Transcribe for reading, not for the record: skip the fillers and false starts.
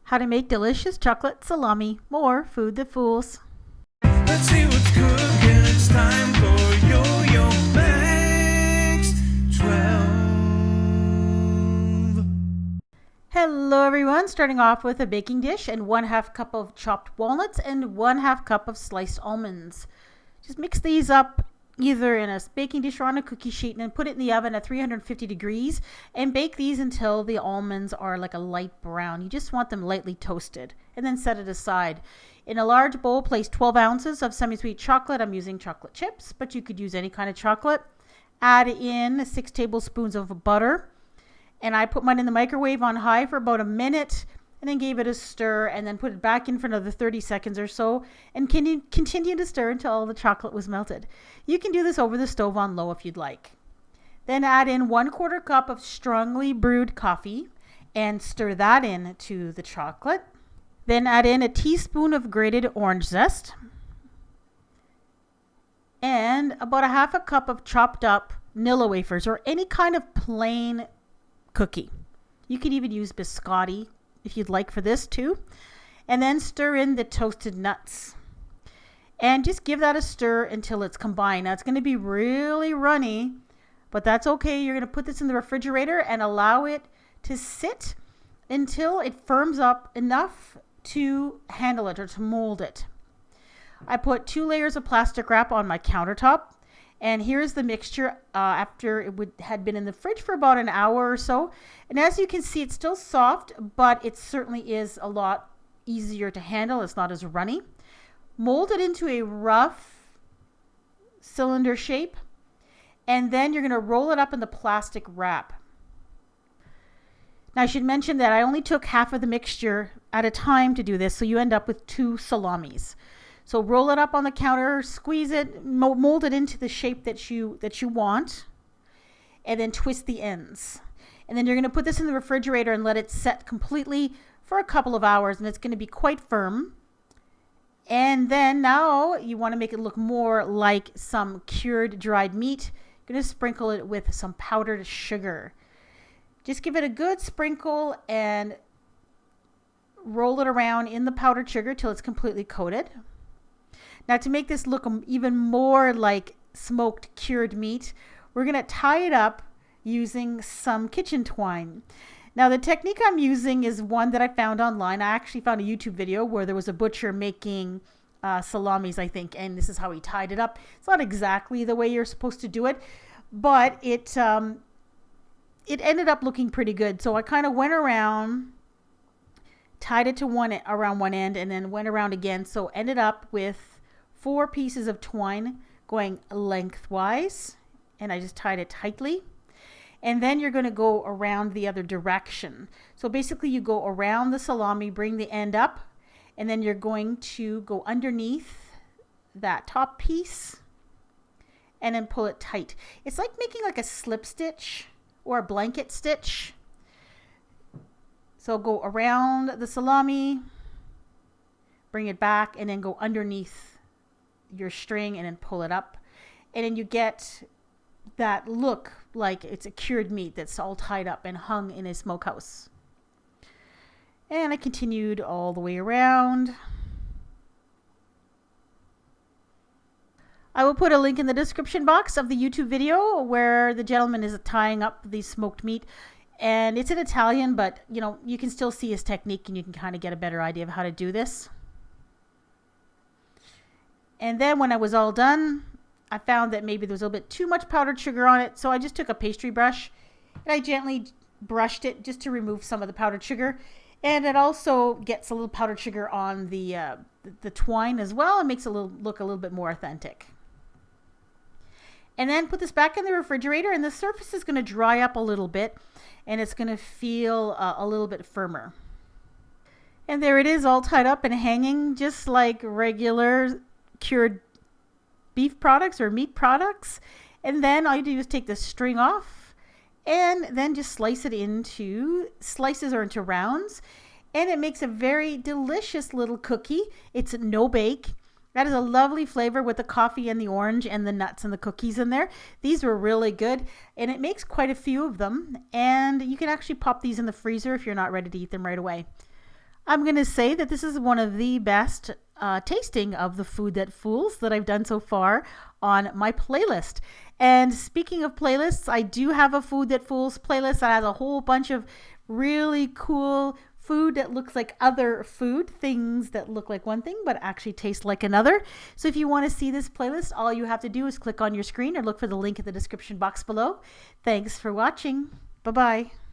How to make delicious chocolate salami. More food that fools. Let's see what's cooking. It's time for yoyomax12. Hello everyone, starting off with a baking dish and 1/2 cup of chopped walnuts and 1/2 cup of sliced almonds. Just mix these up either in a baking dish or on a cookie sheet and then put it in the oven at 350 degrees and bake these until the almonds are like a light brown. You just want them lightly toasted and then set it aside. In a large bowl, place 12 ounces of semi-sweet chocolate. I'm using chocolate chips, but you could use any kind of chocolate. Add in 6 tablespoons of butter. And I put mine in the microwave on high for about a minute and then gave it a stir and then put it back in for another 30 seconds or so and continue to stir until all the chocolate was melted. You can do this over the stove on low if you'd like. Then add in 1/4 cup of strongly brewed coffee and stir that in to the chocolate. Then add in a teaspoon of grated orange zest and about 1/2 cup of chopped up nilla wafers or any kind of plain cookie. You could even use biscotti if you'd like for this too. And then stir in the toasted nuts. And just give that a stir until it's combined. Now it's going to be really runny, but that's okay. You're going to put this in the refrigerator and allow it to sit until it firms up enough to handle it or to mold it. I put 2 layers of plastic wrap on my countertop. And here's the mixture after it had been in the fridge for about an hour or so. And as you can see, it's still soft, but it certainly is a lot easier to handle. It's not as runny. Mold it into a rough cylinder shape. And then you're going to roll it up in the plastic wrap. Now I should mention that I only took half of the mixture at a time to do this, so you end up with 2 salamis. So roll it up on the counter, squeeze it, mold it into the shape that you want, and then twist the ends. And then you're going to put this in the refrigerator and let it set completely for a couple of hours, and it's going to be quite firm. And then now you want to make it look more like some cured dried meat. You're going to sprinkle it with some powdered sugar. Just give it a good sprinkle and roll it around in the powdered sugar till it's completely coated. Now to make this look even more like smoked cured meat, we're going to tie it up using some kitchen twine. Now the technique I'm using is one that I found online. I actually found a YouTube video where there was a butcher making salamis, I think, and this is how he tied it up. It's not exactly the way you're supposed to do it, but it ended up looking pretty good. So I kind of went around, tied it to around one end, and then went around again. So ended up with 4 pieces of twine going lengthwise, and I just tied it tightly. And then you're going to go around the other direction. So basically you go around the salami, bring the end up, and then you're going to go underneath that top piece and then pull it tight. It's like making like a slip stitch or a blanket stitch. So go around the salami, bring it back, and then go underneath your string and then pull it up. And then you get that look like it's a cured meat that's all tied up and hung in a smokehouse. And I continued all the way around. I will put a link in the description box of the YouTube video where the gentleman is tying up the smoked meat. And it's in Italian, but you know, you can still see his technique and you can kind of get a better idea of how to do this. And then when I was all done, I found that maybe there was a little bit too much powdered sugar on it. So I just took a pastry brush and I gently brushed it just to remove some of the powdered sugar. And it also gets a little powdered sugar on the twine as well. It makes it look a little bit more authentic. And then put this back in the refrigerator, and the surface is going to dry up a little bit and it's going to feel a little bit firmer. And there it is, all tied up and hanging just like regular cured beef products or meat products. And then all you do is take the string off and then just slice it into slices or into rounds, and it makes a very delicious little cookie. It's no bake. That is a lovely flavor with the coffee and the orange and the nuts and the cookies in there. These were really good, and it makes quite a few of them, and you can actually pop these in the freezer if you're not ready to eat them right away. I'm going to say that this is one of the best tasting of the food that fools that I've done so far on my playlist. And speaking of playlists, I do have a food that fools playlist that has a whole bunch of really cool food that looks like other food, things that look like one thing but actually taste like another. So if you want to see this playlist, all you have to do is click on your screen or look for the link in the description box below. Thanks for watching. Bye-bye.